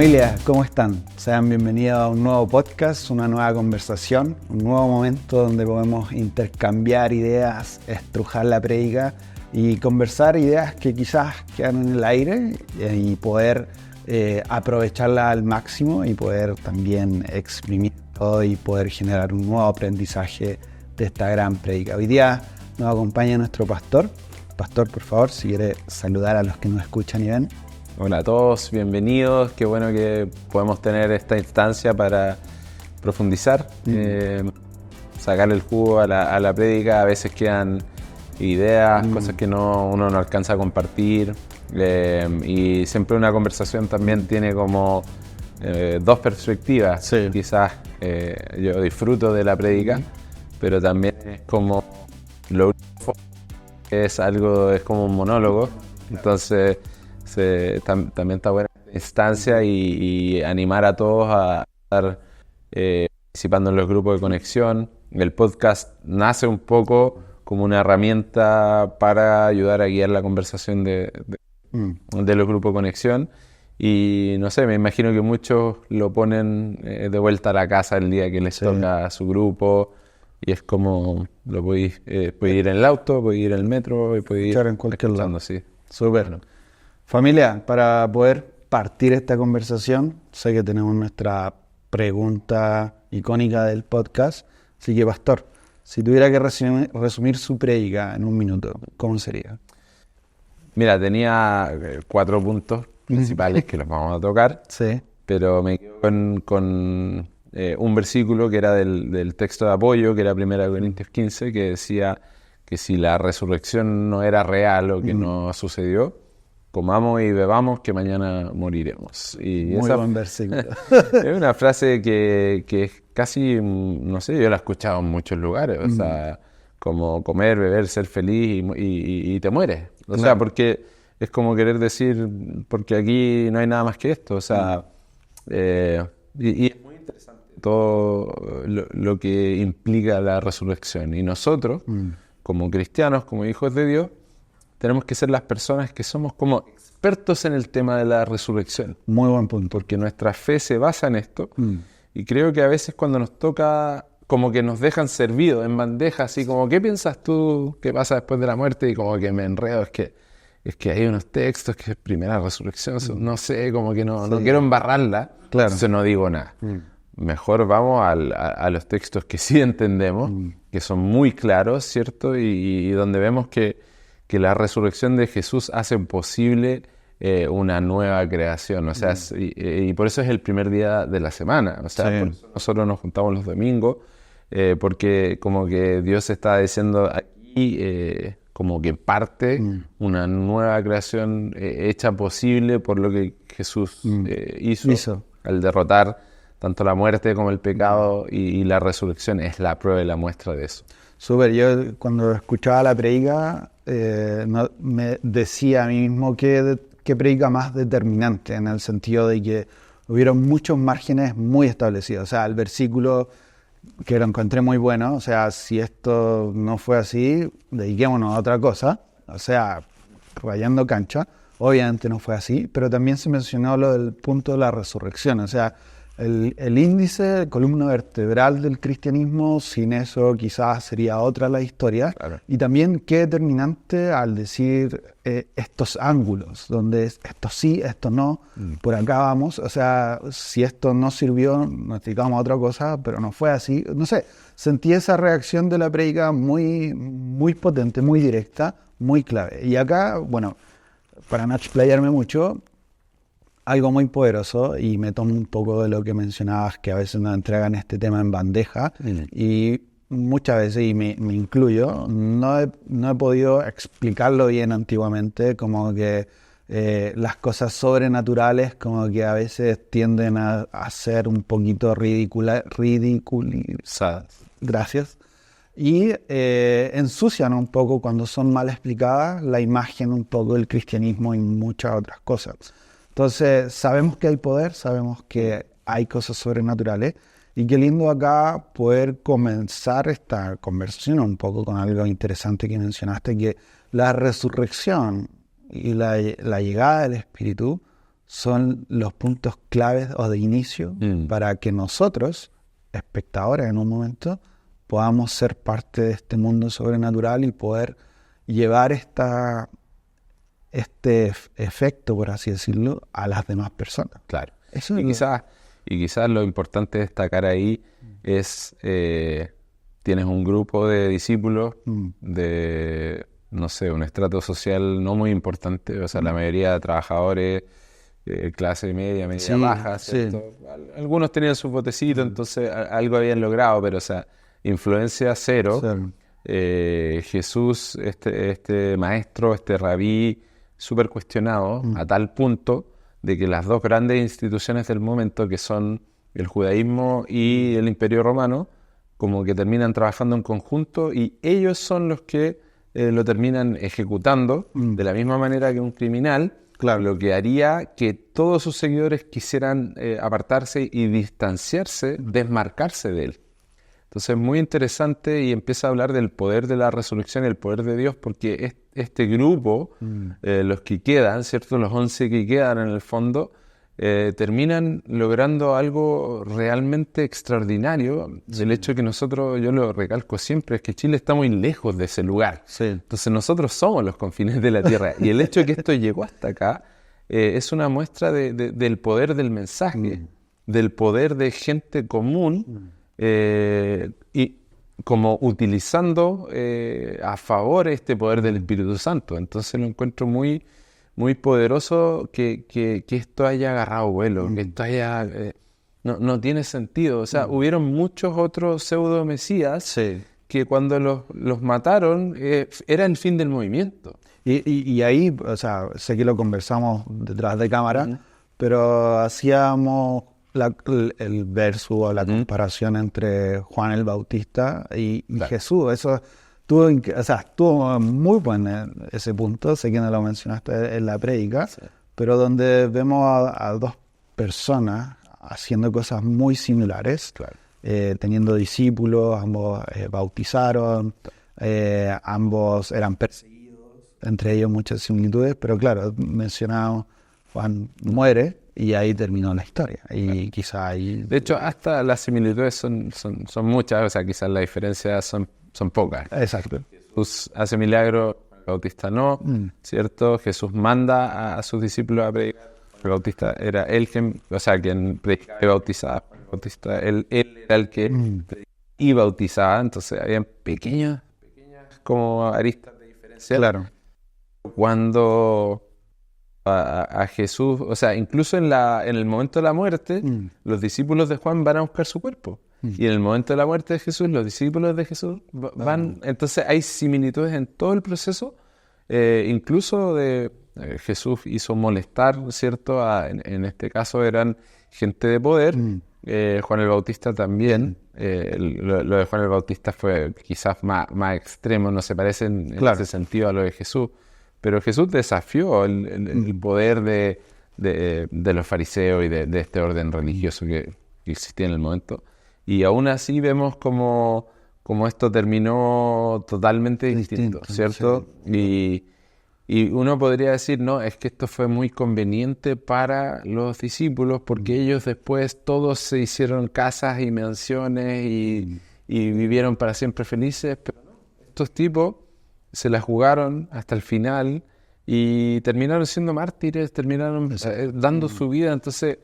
Familia, ¿cómo están? Sean bienvenidos a un nuevo podcast, una nueva conversación, un nuevo momento donde podemos intercambiar ideas, estrujar la prédica y conversar ideas que quizás quedan en el aire y poder aprovecharla al máximo y poder también exprimir todo y poder generar un nuevo aprendizaje de esta gran prédica. Hoy día nos acompaña nuestro pastor. Pastor, por favor, si quiere saludar a los que nos escuchan y ven. Hola a todos, bienvenidos. Qué bueno que podemos tener esta instancia para profundizar, sacar el jugo a la prédica. A veces quedan ideas, cosas que uno no alcanza a compartir. Y siempre una conversación también tiene como dos perspectivas. Sí. Quizás yo disfruto de la prédica, pero también es como lo único es como un monólogo. Entonces también está buena esta instancia y animar a todos a estar participando en los grupos de conexión. El podcast nace un poco como una herramienta para ayudar a guiar la conversación de los grupos de conexión. Y no sé, me imagino que muchos lo ponen de vuelta a la casa el día que les toca a su grupo. Y es como, lo podéis ir en el auto, podéis ir en el metro, y podéis ir en cualquier lado. Sí. Súper. Bueno. Familia, para poder partir esta conversación, sé que tenemos nuestra pregunta icónica del podcast. Así que, pastor, si tuviera que resumir su prédica en un minuto, ¿cómo sería? Mira, tenía 4 puntos principales que los vamos a tocar, Sí. pero me quedo con un versículo que era del texto de apoyo, que era 1 Corintios 15, que decía que si la resurrección no era real o que no sucedió, comamos y bebamos que mañana moriremos. Y Muy buen versículo. Es una frase que es casi, no sé, yo la he escuchado en muchos lugares, o sea, como comer, beber, ser feliz y te mueres. O sea, porque es como querer decir, porque aquí no hay nada más que esto, o sea, y es muy interesante todo lo que implica la resurrección. Y nosotros, como cristianos, como hijos de Dios, tenemos que ser las personas que somos como expertos en el tema de la resurrección. Muy buen punto. Porque nuestra fe se basa en esto. Y creo que a veces cuando nos toca, como que nos dejan servidos en bandeja, así como, ¿qué piensas tú que pasa después de la muerte? Y como que me enredo, es que hay unos textos que es primera resurrección, no sé, como que no quiero embarrarla, entonces no digo nada. Mejor vamos a los textos que sí entendemos, que son muy claros, ¿cierto? Y donde vemos que la resurrección de Jesús hace posible una nueva creación, o sea, y por eso es el primer día de la semana, o sea, por eso nosotros nos juntamos los domingos, porque como que Dios está diciendo aquí, como que parte una nueva creación hecha posible por lo que Jesús hizo al derrotar tanto la muerte como el pecado, y la resurrección es la prueba y la muestra de eso. Súper, yo cuando escuchaba la prédica me decía a mí mismo qué prédica más determinante, en el sentido de que hubieron muchos márgenes muy establecidos. O sea, el versículo que lo encontré muy bueno, o sea, si esto no fue así, dediquémonos a otra cosa, o sea, rayando cancha. Obviamente no fue así, pero también se mencionó lo del punto de la resurrección, o sea, el índice, columna vertebral del cristianismo, sin eso quizás sería otra la historia. Claro. Y también qué determinante al decir estos ángulos, donde esto sí, esto no, por acá vamos. O sea, si esto no sirvió, nos dedicamos a otra cosa, pero no fue así. No sé, sentí esa reacción de la prédica muy, muy potente, muy directa, muy clave. Y acá, bueno, para no explayarme mucho, algo muy poderoso, y me tomo un poco de lo que mencionabas, que a veces nos entregan este tema en bandeja, y muchas veces, y me incluyo, no he podido explicarlo bien antiguamente, como que las cosas sobrenaturales como que a veces tienden a ser un poquito ridiculizadas. Gracias. Y ensucian un poco, cuando son mal explicadas, la imagen un poco del cristianismo y muchas otras cosas. Entonces, sabemos que hay poder, sabemos que hay cosas sobrenaturales, y qué lindo acá poder comenzar esta conversación un poco con algo interesante que mencionaste, que la resurrección y la llegada del Espíritu son los puntos claves o de inicio para que nosotros, espectadores en un momento, podamos ser parte de este mundo sobrenatural y poder llevar este efecto, por así decirlo, a las demás personas. Claro. Eso Y quizás lo importante de destacar ahí es, tienes un grupo de discípulos de, no sé, un estrato social no muy importante, o sea, la mayoría de trabajadores, clase media baja, ¿cierto? Algunos tenían sus botecitos, entonces algo habían logrado, pero, o sea, influencia cero. Jesús, este maestro, este rabí, súper cuestionado, a tal punto de que las dos grandes instituciones del momento, que son el judaísmo y el imperio romano, como que terminan trabajando en conjunto y ellos son los que lo terminan ejecutando de la misma manera que un criminal, lo que haría que todos sus seguidores quisieran apartarse y distanciarse, desmarcarse de él. Entonces es muy interesante y empieza a hablar del poder de la resurrección y el poder de Dios, porque este grupo, los que quedan, ¿cierto? Los 11 que quedan en el fondo, terminan logrando algo realmente extraordinario. El hecho que nosotros, yo lo recalco siempre, es que Chile está muy lejos de ese lugar. Entonces nosotros somos los confines de la tierra. Y el hecho de que esto llegó hasta acá es una muestra del poder del mensaje, del poder de gente común, y como utilizando a favor este poder del Espíritu Santo. Entonces lo encuentro muy, muy poderoso que esto haya agarrado vuelo, que esto haya... no tiene sentido. O sea, hubieron muchos otros pseudo-mesías que cuando los mataron era el fin del movimiento. Y ahí, o sea, sé que lo conversamos detrás de cámara, pero hacíamos el verso o la comparación entre Juan el Bautista y Jesús. Eso estuvo muy bueno ese punto. Sé que no lo mencionaste en la prédica, pero donde vemos a dos personas haciendo cosas muy similares, teniendo discípulos, ambos bautizaron, ambos eran perseguidos, entre ellos muchas similitudes, pero claro, mencionamos, Juan muere, y ahí terminó la historia. Y quizá ahí... De hecho, hasta las similitudes son muchas, o sea, quizás las diferencias son pocas. Exacto. Jesús hace milagros, el Bautista no, ¿cierto? Jesús manda a sus discípulos a predicar. El Bautista era él quien predicaba y bautizaba. El Bautista, él era el que predicaba y bautizaba, entonces habían pequeñas como aristas de diferencia. Claro. Cuando... A Jesús, o sea, incluso en el momento de la muerte, los discípulos de Juan van a buscar su cuerpo. Y en el momento de la muerte de Jesús, los discípulos de Jesús van... Entonces hay similitudes en todo el proceso. Incluso Jesús hizo molestar, ¿cierto? En este caso eran gente de poder. Juan el Bautista también. Lo de Juan el Bautista fue quizás más extremo, no se parece en ese sentido a lo de Jesús. Pero Jesús desafió el poder de los fariseos y de este orden religioso que existía en el momento. Y aún así vemos como esto terminó totalmente distinto, ¿cierto? Sí. Y uno podría decir, no, es que esto fue muy conveniente para los discípulos porque ellos después todos se hicieron casas y mansiones y vivieron para siempre felices. Pero no, estos tipos se la jugaron hasta el final y terminaron siendo mártires, terminaron dando su vida. Entonces,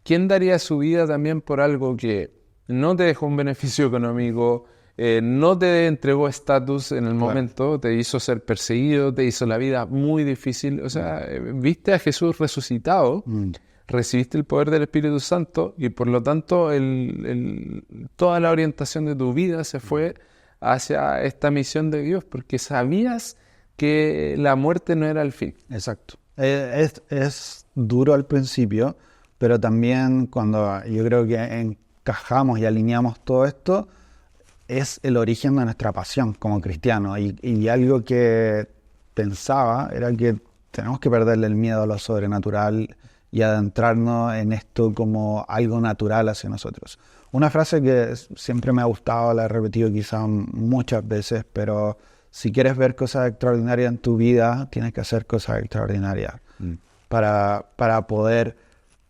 ¿quién daría su vida también por algo que no te dejó un beneficio económico, no te entregó estatus en el momento, te hizo ser perseguido, te hizo la vida muy difícil? O sea, viste a Jesús resucitado, recibiste el poder del Espíritu Santo y por lo tanto toda la orientación de tu vida se fue hacia esta misión de Dios, porque sabías que la muerte no era el fin. Exacto. Es duro al principio, pero también cuando yo creo que encajamos y alineamos todo esto, es el origen de nuestra pasión como cristianos. Y algo que pensaba era que tenemos que perderle el miedo a lo sobrenatural y adentrarnos en esto como algo natural hacia nosotros. Una frase que siempre me ha gustado, la he repetido quizás muchas veces, pero si quieres ver cosas extraordinarias en tu vida, tienes que hacer cosas extraordinarias. para poder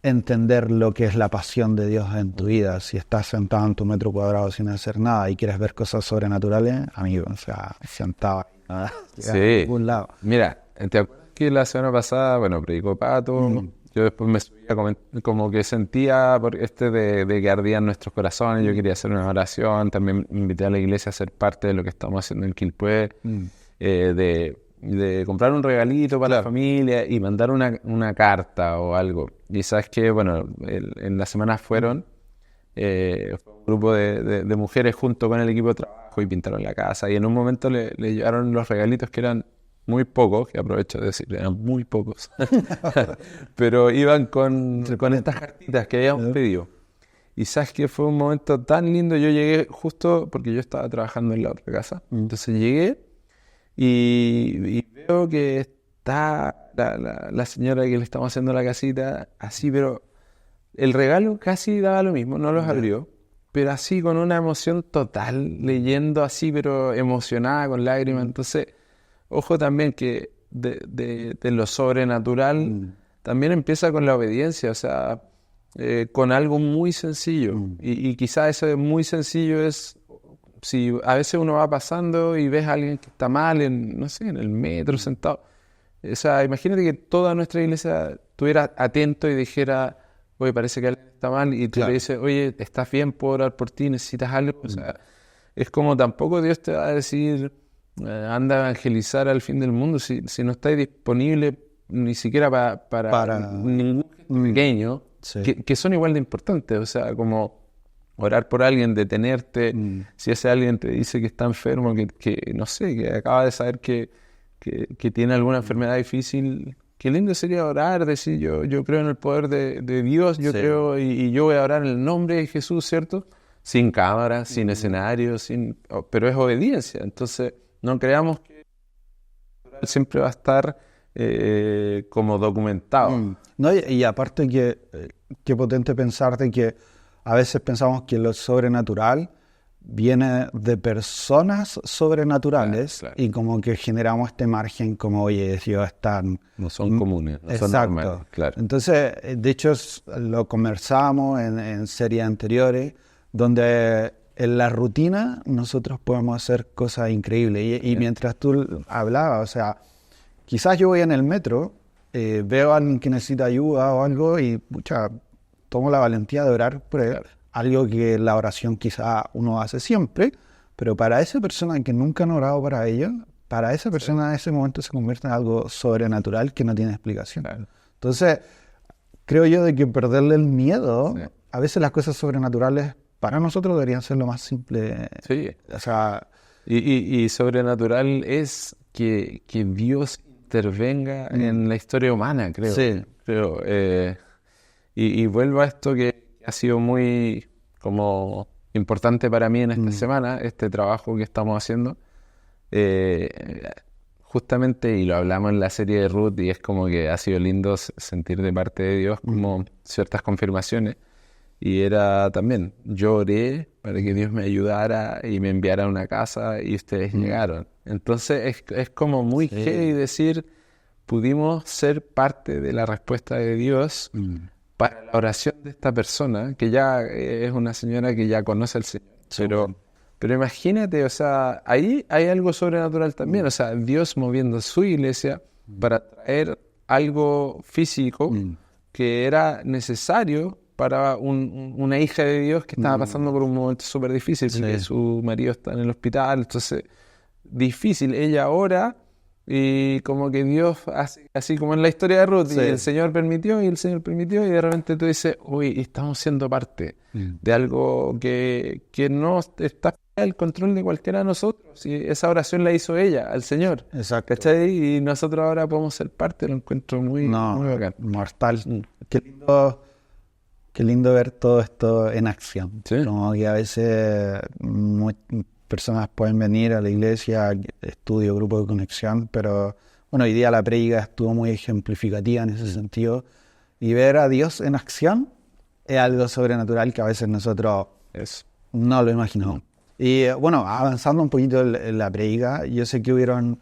entender lo que es la pasión de Dios en tu vida. Si estás sentado en tu metro cuadrado sin hacer nada y quieres ver cosas sobrenaturales, amigo, o sea, sentado ahí, nada, Sí. a ningún lado. Mira, ¿te acuerdas que la semana pasada, bueno, predicó Pato? Yo después me subía como que sentía de que ardían nuestros corazones. Yo quería hacer una oración. También invité a la iglesia a ser parte de lo que estamos haciendo en Quilpué. De comprar un regalito para la familia y mandar una carta o algo. Y sabes que, bueno, en la semana fue un grupo de mujeres junto con el equipo de trabajo y pintaron la casa. Y en un momento le llevaron los regalitos que eran muy pocos, que aprovecho de decir, eran muy pocos. Pero iban con estas cartitas que habíamos pedido. Y sabes que fue un momento tan lindo. Yo llegué justo porque yo estaba trabajando en la otra casa. Entonces llegué y veo que está la señora que le estamos haciendo la casita, así, pero el regalo casi daba lo mismo, no los abrió, pero así con una emoción total, leyendo así, pero emocionada, con lágrimas. Entonces, ojo también que de lo sobrenatural también empieza con la obediencia, o sea, con algo muy sencillo. Y quizás eso de muy sencillo es... Si a veces uno va pasando y ves a alguien que está mal no sé, en el metro sentado. O sea, imagínate que toda nuestra iglesia estuviera atento y dijera, oye, parece que alguien está mal, y tú le dices, oye, ¿estás bien? ¿Puedo orar por ti? ¿Necesitas algo? O sea, es como tampoco Dios te va a decir, anda a evangelizar al fin del mundo, si no estáis disponible ni siquiera para ningún gesto pequeño, que son igual de importantes. O sea, como... orar por alguien, detenerte, si ese alguien te dice que está enfermo, que no sé, que acaba de saber que tiene alguna enfermedad difícil, qué lindo sería orar, decir yo creo en el poder de Dios, yo creo y yo voy a orar en el nombre de Jesús, ¿cierto? Sin cámara, sin escenario, pero es obediencia. Entonces, no creamos que siempre va a estar como documentado. No, y aparte qué potente pensar de que a veces pensamos que lo sobrenatural viene de personas sobrenaturales, claro. Y como que generamos este margen como, oye, Dios están... No son comunes, no son normales. Claro. Entonces, de hecho, lo conversamos en series anteriores, donde en la rutina nosotros podemos hacer cosas increíbles. Y mientras tú hablabas, o sea, quizás yo voy en el metro, veo a alguien que necesita ayuda o algo y, pucha, tomo la valentía de orar por él, algo que la oración quizá uno hace siempre, pero para esa persona que nunca han orado para ella, para esa persona en ese momento se convierte en algo sobrenatural que no tiene explicación. Claro. Entonces, creo yo de que perderle el miedo, a veces las cosas sobrenaturales para nosotros deberían ser lo más simple. Sí. O sea, y sobrenatural es que Dios intervenga en la historia humana, creo. Sí. Creo, y vuelvo a esto que ha sido muy como importante para mí en esta semana, este trabajo que estamos haciendo. Justamente, y lo hablamos en la serie de Ruth, y es como que ha sido lindo sentir de parte de Dios como ciertas confirmaciones. Y era también, yo oré para que Dios me ayudara y me enviara a una casa y ustedes llegaron. Entonces es como muy heavy decir, pudimos ser parte de la respuesta de Dios para la oración de esta persona, que ya es una señora que ya conoce al Señor. Pero imagínate, o sea, ahí hay algo sobrenatural también. O sea, Dios moviendo su iglesia para traer algo físico que era necesario para una hija de Dios que estaba pasando por un momento súper difícil, porque su marido está en el hospital. Entonces, difícil. Ella ora y como que Dios hace, así como en la historia de Ruth, y el Señor permitió, y el Señor permitió, y de repente tú dices, uy, estamos siendo parte de algo que no está el control de cualquiera de nosotros, y esa oración la hizo ella al Señor. Exacto. ¿Cachai? Y nosotros ahora podemos ser parte, lo encuentro muy bacán. Mortal. Qué lindo ver todo esto en acción. Sí. Como que a veces personas pueden venir a la iglesia, estudio, grupo de conexión, pero bueno, hoy día la prédica estuvo muy ejemplificativa en ese sentido, y ver a Dios en acción es algo sobrenatural que a veces nosotros no lo imaginamos. Y bueno, avanzando un poquito en la prédica, yo sé que hubieron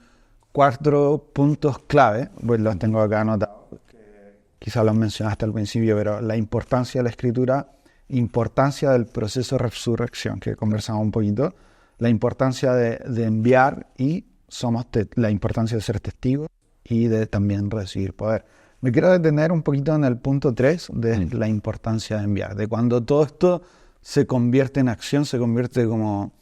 4 puntos clave, pues los tengo acá anotados, quizás lo mencionaste al principio, pero la importancia de la escritura, importancia del proceso de resurrección, que conversamos un poquito, la importancia de enviar y la importancia de ser testigos y de también recibir poder. Me quiero detener un poquito en el punto 3 de la importancia de enviar, de cuando todo esto se convierte en acción, se convierte como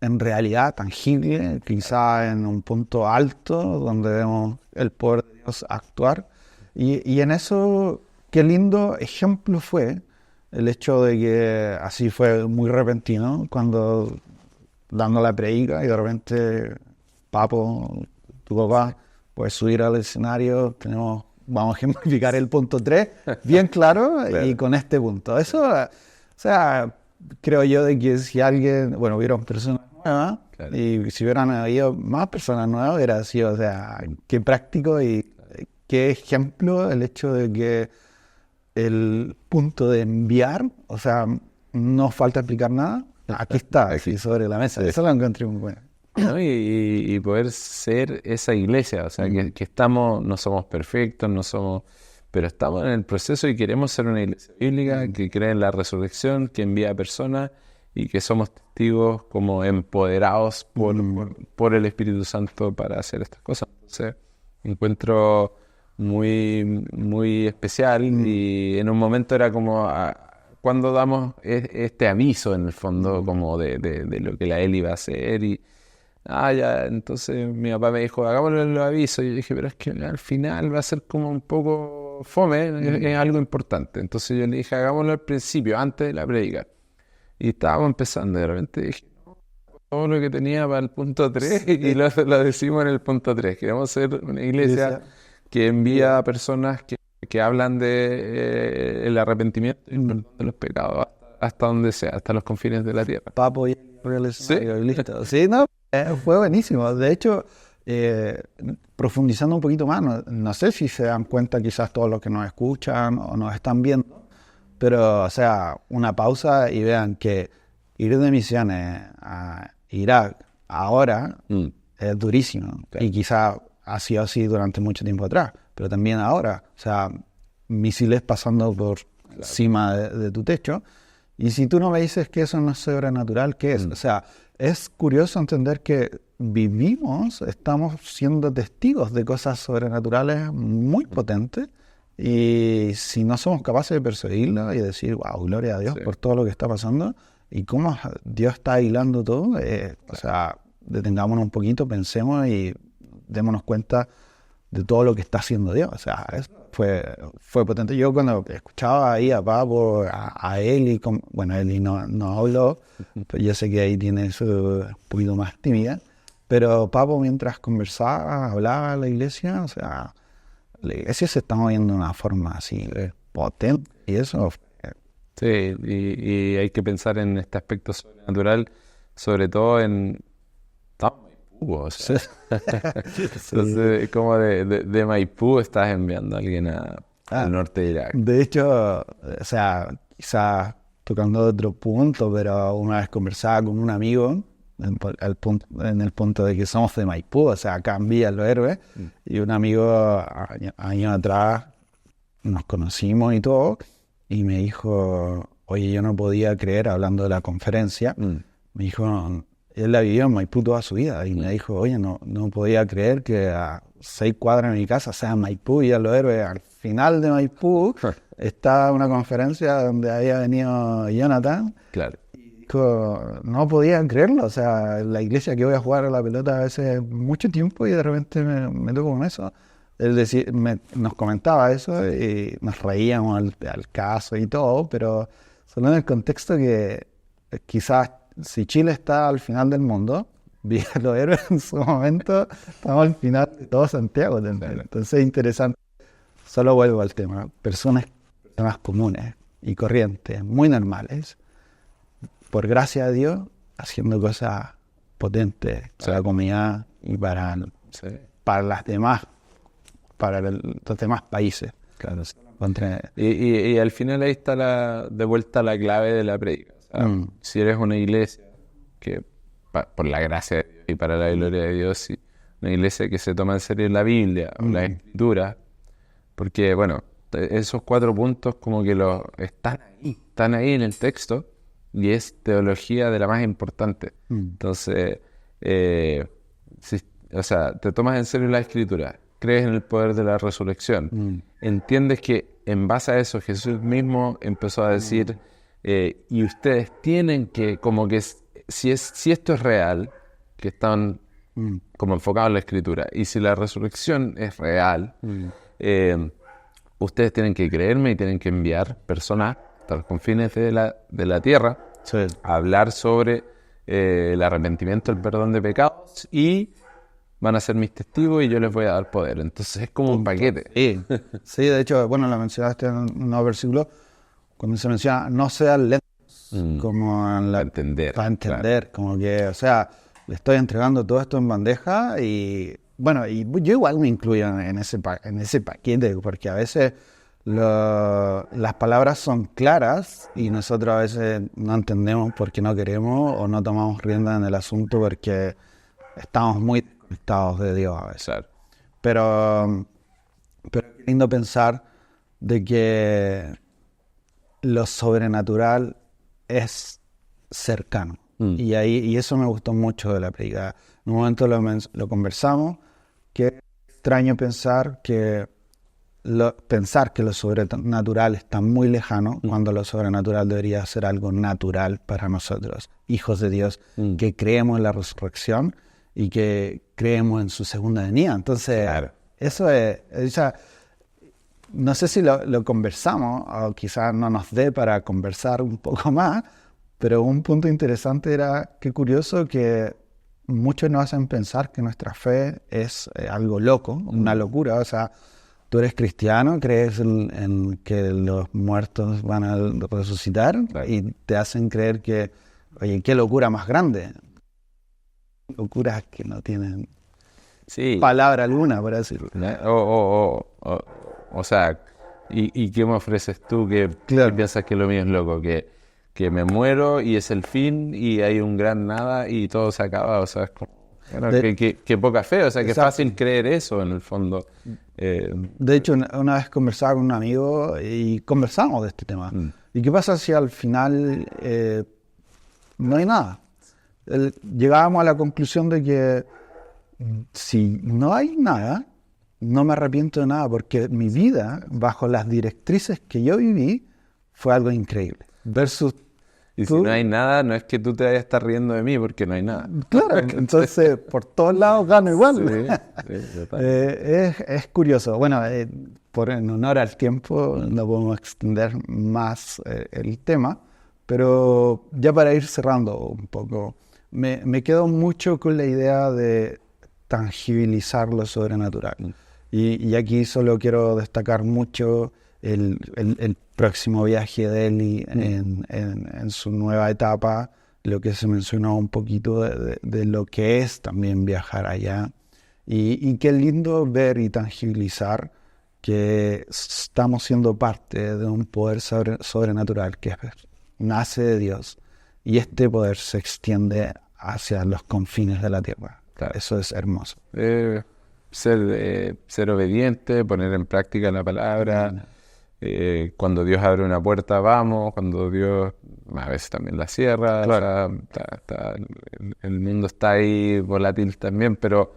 en realidad tangible, quizá en un punto alto donde vemos el poder de Dios actuar. Y en eso, qué lindo ejemplo fue el hecho de que así fue muy repentino, cuando dando la predica y de repente, Papo, tu papá, puedes subir al escenario, vamos a ejemplificar el punto 3, bien claro, claro, y con este punto. Eso, o sea, creo yo de que si alguien, bueno, hubieron personas nuevas, claro, y si hubieran habido más personas nuevas, hubiera sido, o sea, qué práctico y qué ejemplo el hecho de que el punto de enviar, o sea, no falta explicar nada, aquí está, aquí sobre la mesa. Sí. Eso lo encontré muy bueno. ¿No? Y poder ser esa iglesia, o sea, que estamos, no somos perfectos, no somos, pero estamos en el proceso y queremos ser una iglesia bíblica que cree en la resurrección, que envía personas y que somos testigos como empoderados por el Espíritu Santo para hacer estas cosas. Entonces, encuentro muy, muy especial y en un momento era como cuando damos este aviso en el fondo como de lo que la Eli va a hacer y ya, entonces mi papá me dijo, hagámoslo en los avisos. Y yo dije, pero es que al final va a ser como un poco fome, es algo importante. Entonces yo le dije, hagámoslo al principio, antes de la prédica. Y estábamos empezando, y de repente dije, no, todo lo que tenía para el punto 3 y lo decimos en el punto 3. Queremos ser una iglesia que envía a personas que hablan de el arrepentimiento y el perdón de los pecados hasta donde sea, hasta los confines de la tierra. Papo y listo. Sí, no. Fue buenísimo. De hecho, profundizando un poquito más, no sé si se dan cuenta quizás todos los que nos escuchan o nos están viendo, pero, o sea, una pausa y vean que ir de misiones a Irak ahora es durísimo. Okay. Y quizás ha sido así durante mucho tiempo atrás, pero también ahora. O sea, misiles pasando por encima de tu techo. Y si tú no me dices que eso no es sobrenatural, ¿qué es? O sea, es curioso entender que estamos siendo testigos de cosas sobrenaturales muy potentes y si no somos capaces de perseguirlo y decir, wow, gloria a Dios por todo lo que está pasando y cómo Dios está hilando todo, o sea, detengámonos un poquito, pensemos y démonos cuenta de todo lo que está haciendo Dios. O sea, eso fue potente. Yo cuando escuchaba ahí a Papo, a Eli, bueno, Eli no habló, pero yo sé que ahí tiene eso un poquito más tímida, pero Papo mientras conversaba, hablaba a la iglesia, o sea, la iglesia se está moviendo de una forma así potente y eso. Sí, y hay que pensar en este aspecto sobrenatural, sobre todo en... O sea. Entonces, como de Maipú estás enviando a alguien al norte de Irak. De hecho, o sea, quizás tocando otro punto, pero una vez conversaba con un amigo en el punto de que somos de Maipú, o sea, acá en Villa Los Héroes, y un amigo años atrás nos conocimos y todo, y me dijo, oye, yo no podía creer, hablando de la conferencia, me dijo... Él la vivió en Maipú toda su vida y me dijo, oye, no podía creer que a 6 cuadras de mi casa sea Maipú y a Los Héroes. Al final de Maipú está una conferencia donde había venido Jonathan. Claro. Y dijo, no podía creerlo. O sea, la iglesia que voy a jugar a la pelota a veces mucho tiempo y de repente me tocó con eso. Él nos comentaba eso y nos reíamos al caso y todo, pero solo en el contexto que quizás si Chile está al final del mundo, Villa Los Héroes en su momento, estamos al final de todo Santiago. Entonces es interesante. Solo vuelvo al tema. Personas comunes y corrientes, muy normales, por gracia de Dios, haciendo cosas potentes para la comunidad y para las demás, para los demás países. Claro. Y al final ahí está de vuelta la clave de la predica. Si eres una iglesia que, por la gracia de Dios y para la gloria de Dios, una iglesia que se toma en serio la Biblia o la Escritura, porque, bueno, esos 4 puntos como que están ahí en el texto y es teología de la más importante. Entonces, o sea, te tomas en serio la Escritura, crees en el poder de la resurrección, entiendes que en base a eso Jesús mismo empezó a decir, y ustedes tienen que, como que si esto es real, que están como enfocados en la Escritura, y si la resurrección es real, ustedes tienen que creerme y tienen que enviar personas hasta los confines de la tierra a hablar sobre el arrepentimiento, el perdón de pecados, y van a ser mis testigos y yo les voy a dar poder. Entonces es como un paquete. Sí, de hecho, bueno, lo mencionaste en un nuevo versículo, cuando se menciona, no sean lentos, como Para entender. para entender, como que, o sea, le estoy entregando todo esto en bandeja y, bueno, y yo igual me incluyo en ese paquete, porque a veces las palabras son claras y nosotros a veces no entendemos porque no queremos o no tomamos rienda en el asunto porque estamos muy desconectados de Dios a veces. Claro. Pero qué lindo pensar de que lo sobrenatural es cercano. Y eso me gustó mucho de la predica. En un momento lo conversamos, que es extraño pensar que lo sobrenatural está muy lejano, cuando lo sobrenatural debería ser algo natural para nosotros, hijos de Dios, que creemos en la resurrección y que creemos en su segunda venida. Entonces, eso es, o sea, no sé si lo conversamos, o quizás no nos dé para conversar un poco más, pero un punto interesante era, qué curioso que muchos nos hacen pensar que nuestra fe es algo loco, una locura. O sea, tú eres cristiano, crees en que los muertos van a resucitar, y te hacen creer que, oye, qué locura más grande. Locuras que no tienen palabra alguna, por decirlo. O sea, ¿y qué me ofreces tú que piensas que lo mío es loco? Que me muero y es el fin y hay un gran nada y todo se acaba. O sea, es como, bueno, que poca fe. O sea, que es fácil creer eso en el fondo. De hecho, una vez conversaba con un amigo y conversamos de este tema. ¿Y qué pasa si al final no hay nada? Llegábamos a la conclusión de que si no hay nada, no me arrepiento de nada, porque mi vida, bajo las directrices que yo viví, fue algo increíble. Versus y si no hay nada, no es que tú te vayas a estar riendo de mí, porque no hay nada. Claro, entonces por todos lados gano igual. Es curioso. Bueno, en honor al tiempo, no podemos extender más el tema, pero ya para ir cerrando un poco, me quedo mucho con la idea de tangibilizar lo sobrenatural. Y aquí solo quiero destacar mucho el próximo viaje de Eli en su nueva etapa, lo que se mencionó un poquito de lo que es también viajar allá. Y qué lindo ver y tangibilizar que estamos siendo parte de un poder sobrenatural que nace de Dios, y este poder se extiende hacia los confines de la tierra. Claro. Eso es hermoso. Ser obediente, poner en práctica la palabra. Cuando Dios abre una puerta, vamos. Cuando Dios a veces también la cierra. Claro. El mundo está ahí volátil también, pero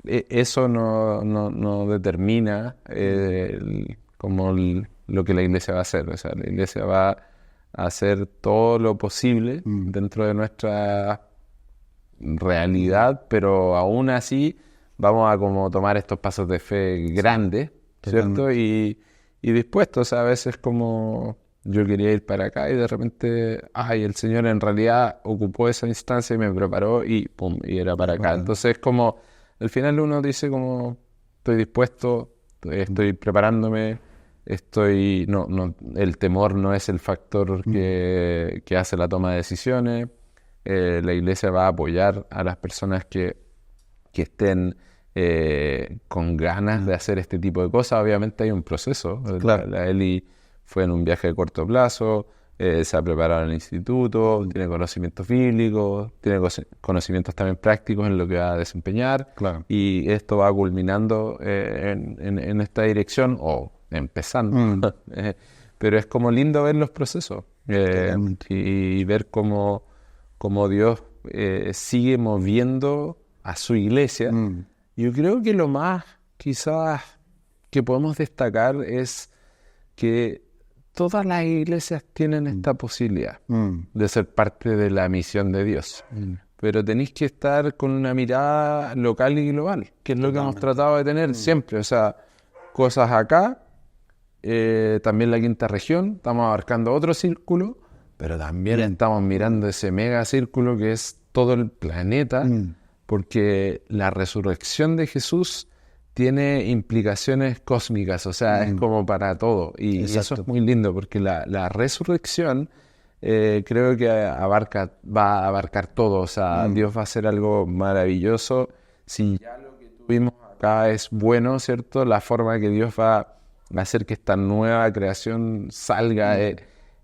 eso no determina lo que la iglesia va a hacer. O sea, la iglesia va a hacer todo lo posible dentro de nuestra realidad, pero aún así vamos a como tomar estos pasos de fe grandes, ¿cierto? Y dispuestos. A veces como yo quería ir para acá y de repente, el Señor en realidad ocupó esa instancia y me preparó y pum, y era para acá. Entonces como, al final uno dice como, estoy dispuesto, estoy preparándome, el temor no es el factor que hace la toma de decisiones. La iglesia va a apoyar a las personas que estén con ganas de hacer este tipo de cosas. Obviamente hay un proceso. Claro. La Eli fue en un viaje de corto plazo, se ha preparado en el instituto, tiene conocimientos bíblicos, tiene conocimientos también prácticos en lo que va a desempeñar. Claro. Y esto va culminando en esta dirección, o empezando. Pero es como lindo ver los procesos y ver cómo Dios sigue moviendo a su iglesia. Yo creo que lo más quizás que podemos destacar es que todas las iglesias tienen esta posibilidad de ser parte de la misión de Dios. Pero tenéis que estar con una mirada local y global, que es lo que hemos tratado de tener siempre. O sea, cosas acá, también la quinta región, estamos abarcando otro círculo, pero también estamos mirando ese mega círculo que es todo el planeta, porque la resurrección de Jesús tiene implicaciones cósmicas, o sea, es como para todo. Y eso es muy lindo, porque la resurrección creo que va a abarcar todo. O sea, Dios va a hacer algo maravilloso. Si ya lo que tuvimos acá es bueno, ¿cierto? La forma que Dios va a hacer que esta nueva creación salga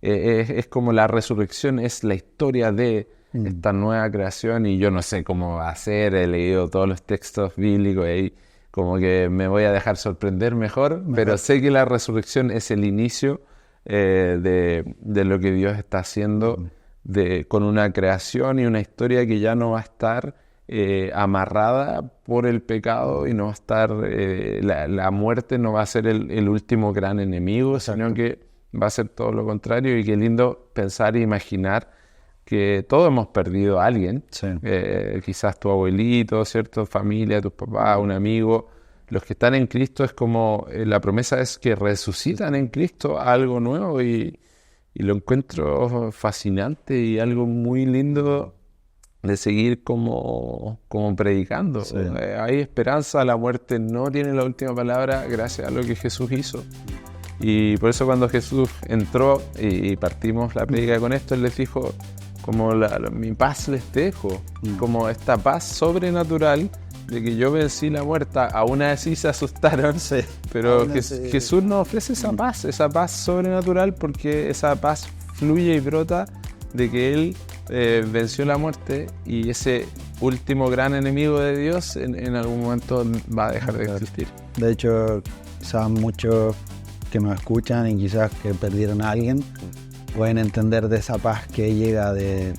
es como la resurrección, es la historia de esta nueva creación. Y yo no sé cómo va a ser, he leído todos los textos bíblicos y como que me voy a dejar sorprender mejor, pero sé que la resurrección es el inicio de lo que Dios está haciendo con una creación y una historia que ya no va a estar amarrada por el pecado y no va a estar, la muerte no va a ser el último gran enemigo, sino que va a ser todo lo contrario. Y qué lindo pensar e imaginar que todos hemos perdido a alguien, quizás tu abuelito, ¿cierto? Familia, tus papás, un amigo. Los que están en Cristo es como, la promesa es que resucitan en Cristo a algo nuevo y lo encuentro fascinante y algo muy lindo de seguir como predicando. Hay esperanza, la muerte no tiene la última palabra gracias a lo que Jesús hizo. Y por eso cuando Jesús entró y partimos la prédica con esto, Él les dijo, como mi paz les dejo, como esta paz sobrenatural de que yo vencí la muerte. Aún así se asustaron, pero Jesús nos ofrece esa paz sobrenatural, porque esa paz fluye y brota de que Él venció la muerte, y ese último gran enemigo de Dios en algún momento va a dejar de existir. De hecho, quizás muchos que nos escuchan y quizás que perdieron a alguien pueden entender de esa paz que llega de,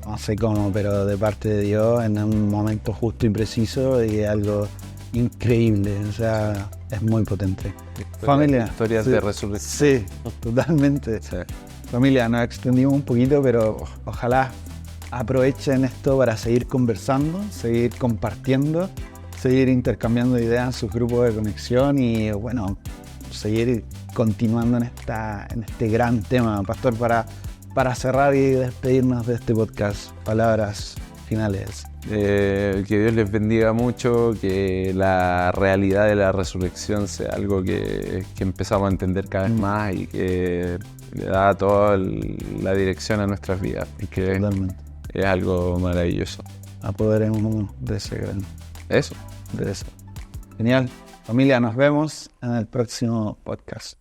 no sé cómo, pero de parte de Dios en un momento justo y preciso, y algo increíble, o sea, es muy potente. Familia. Historias de resurrección. Sí, totalmente. Familia, nos extendimos un poquito, pero ojalá aprovechen esto para seguir conversando, seguir compartiendo, seguir intercambiando ideas en sus grupos de conexión y, bueno, seguir continuando en este gran tema. Pastor, para cerrar y despedirnos de este podcast, palabras finales. Que Dios les bendiga mucho, que la realidad de la resurrección sea algo que empezamos a entender cada vez más y que le da toda la dirección a nuestras vidas, y que Totalmente. Es algo maravilloso. Apoderémonos de ese gran. Eso. De eso. Genial. Familia, nos vemos en el próximo podcast.